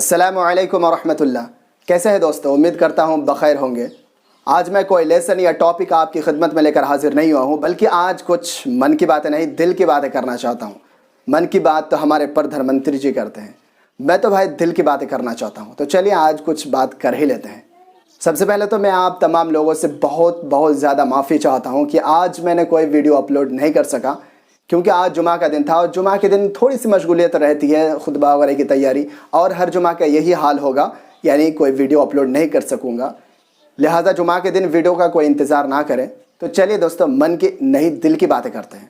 السلام علیکم ورحمۃ اللہ۔ کیسے ہیں دوستو؟ امید کرتا ہوں بخیر ہوں گے۔ آج میں کوئی لیسن یا ٹاپک آپ کی خدمت میں لے کر حاضر نہیں ہوا ہوں، بلکہ آج کچھ من کی باتیں نہیں، دل کی باتیں کرنا چاہتا ہوں۔ من کی بات تو ہمارے پردھان منتری جی کرتے ہیں، میں تو بھائی دل کی باتیں کرنا چاہتا ہوں۔ تو چلیے آج کچھ بات کر ہی لیتے ہیں۔ سب سے پہلے تو میں آپ تمام لوگوں سے بہت زیادہ معافی چاہتا ہوں کہ آج میں نے کوئی ویڈیو اپلوڈ نہیں کر سکا، کیونکہ آج جمعہ کا دن تھا، اور جمعہ کے دن تھوڑی سی مشغولیت رہتی ہے، خطبہ وغیرہ کی تیاری، اور ہر جمعہ کا یہی حال ہوگا، یعنی کوئی ویڈیو اپلوڈ نہیں کر سکوں گا۔ لہٰذا جمعہ کے دن ویڈیو کا کوئی انتظار نہ کریں۔ تو چلیے دوستو، من کی نہیں دل کی باتیں کرتے ہیں۔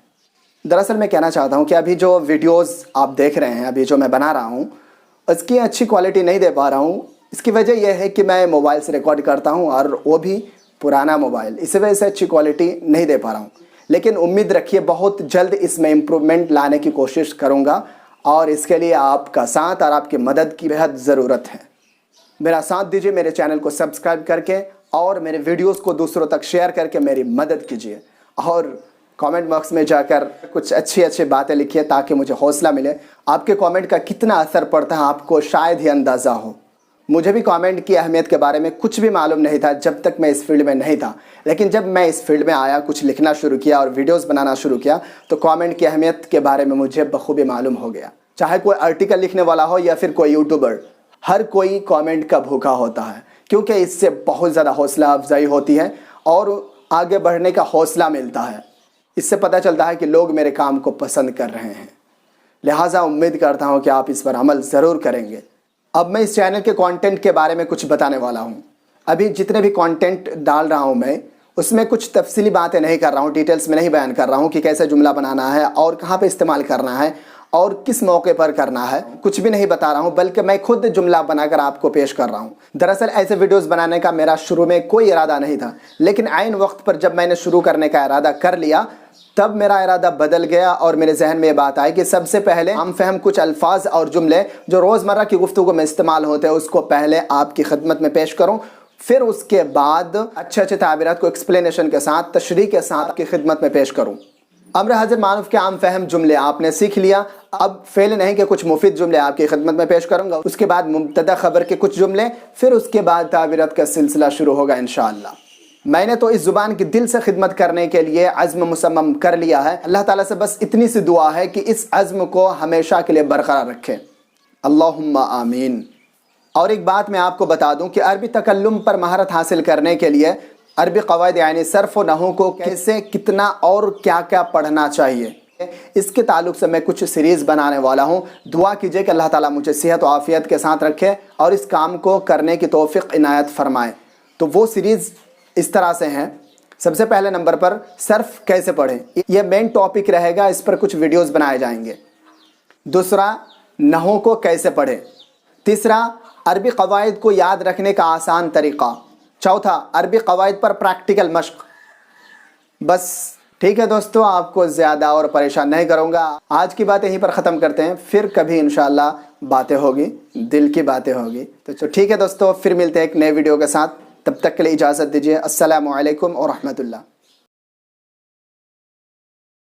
دراصل میں کہنا چاہتا ہوں کہ ابھی جو ویڈیوز آپ دیکھ رہے ہیں، ابھی جو میں بنا رہا ہوں، اس کی اچھی کوالٹی نہیں دے پا رہا ہوں۔ اس کی وجہ یہ ہے کہ میں موبائل سے ریکارڈ کرتا ہوں، اور وہ بھی پرانا موبائل، اس وجہ سے اچھی کوالٹی نہیں دے پا رہا ہوں۔ لیکن امید رکھیے بہت جلد اس میں امپرومنٹ لانے کی کوشش کروں گا، اور اس کے لیے آپ کا ساتھ اور آپ کی مدد کی بہت ضرورت ہے۔ میرا ساتھ دیجیے، میرے چینل کو سبسکرائب کر کے، اور میرے ویڈیوز کو دوسروں تک شیئر کر کے میری مدد کیجیے، اور کامنٹ باکس میں جا کر کچھ اچھی باتیں لکھیے تاکہ مجھے حوصلہ ملے۔ آپ کے کامنٹ کا کتنا اثر پڑتا ہے آپ کو شاید ہی اندازہ ہو۔ مجھے بھی کامنٹ کی اہمیت کے بارے میں کچھ بھی معلوم نہیں تھا جب تک میں اس فیلڈ میں نہیں تھا، لیکن جب میں اس فیلڈ میں آیا، کچھ لکھنا شروع کیا اور ویڈیوز بنانا شروع کیا، تو کامنٹ کی اہمیت کے بارے میں مجھے بخوبی معلوم ہو گیا۔ چاہے کوئی آرٹیکل لکھنے والا ہو یا پھر کوئی یوٹیوبر، ہر کوئی کامنٹ کا بھوکا ہوتا ہے، کیونکہ اس سے بہت زیادہ حوصلہ افزائی ہوتی ہے اور آگے بڑھنے کا حوصلہ ملتا ہے۔ اس سے پتہ چلتا ہے کہ لوگ میرے کام کو پسند کر رہے ہیں۔ لہٰذا امید کرتا ہوں کہ آپ اس پر عمل ضرور کریں گے۔ اب میں اس چینل کے کانٹینٹ کے بارے میں کچھ بتانے والا ہوں۔ ابھی جتنے بھی کانٹینٹ ڈال رہا ہوں میں، اس میں کچھ تفصیلی باتیں نہیں کر رہا ہوں، ڈیٹیلز میں نہیں بیان کر رہا ہوں کہ کیسے جملہ بنانا ہے اور کہاں پہ استعمال کرنا ہے اور کس موقع پر کرنا ہے، کچھ بھی نہیں بتا رہا ہوں، بلکہ میں خود جملہ بنا کر آپ کو پیش کر رہا ہوں۔ دراصل ایسے ویڈیوز بنانے کا میرا شروع میں کوئی ارادہ نہیں تھا، لیکن عین وقت پر جب میں نے شروع کرنے کا ارادہ کر لیا، تب میرا ارادہ بدل گیا، اور میرے ذہن میں یہ بات آئی کہ سب سے پہلے عام فہم کچھ الفاظ اور جملے جو روزمرہ کی گفتگو میں استعمال ہوتے ہیں، اس کو پہلے آپ کی خدمت میں پیش کروں، پھر اس کے بعد اچھے تعبیرات کو ایکسپلینیشن کے ساتھ، تشریح کے ساتھ آپ کی خدمت میں پیش کروں۔ امر حاضر معروف کے عام فہم جملے آپ نے سیکھ لیا، اب فعل نہیں کہ کچھ مفید جملے آپ کی خدمت میں پیش کروں گا، اس کے بعد مبتدا خبر کے کچھ جملے، پھر اس کے بعد تعبیرات کا سلسلہ شروع ہوگا انشاءاللہ۔ میں نے تو اس زبان کی دل سے خدمت کرنے کے لیے عزم مصمم کر لیا ہے۔ اللہ تعالیٰ سے بس اتنی سی دعا ہے کہ اس عزم کو ہمیشہ کے لیے برقرار رکھے، اللہم آمین۔ اور ایک بات میں آپ کو بتا دوں کہ عربی تکلم پر مہارت حاصل کرنے کے لیے عربی قواعد یعنی صرف و نحو کو کیسے، کتنا اور کیا پڑھنا چاہیے، اس کے تعلق سے میں کچھ سیریز بنانے والا ہوں۔ دعا کیجئے کہ اللہ تعالیٰ مجھے صحت و عافیت کے ساتھ رکھے اور اس کام کو کرنے کی توفیق عنایت فرمائے۔ تو وہ سیریز اس طرح سے ہیں۔ سب سے پہلے نمبر پر صرف کیسے پڑھیں، یہ مین ٹاپک رہے گا، اس پر کچھ ویڈیوز بنائے جائیں گے۔ دوسرا، نحو کو کیسے پڑھیں۔ تیسرا، عربی قواعد کو یاد رکھنے کا آسان طریقہ۔ چوتھا، عربی قواعد پر پریکٹیکل مشق۔ بس ٹھیک ہے دوستو، آپ کو زیادہ اور پریشان نہیں کروں گا۔ آج کی باتیں یہیں پر ختم کرتے ہیں، پھر کبھی انشاءاللہ باتیں ہوگی، دل کی باتیں ہوگی۔ تو ٹھیک ہے دوستو، پھر ملتے ہیں ایک نئے ویڈیو کے ساتھ، تب تک کے لیے اجازت دیجیے۔ السلام علیکم ورحمۃ اللہ۔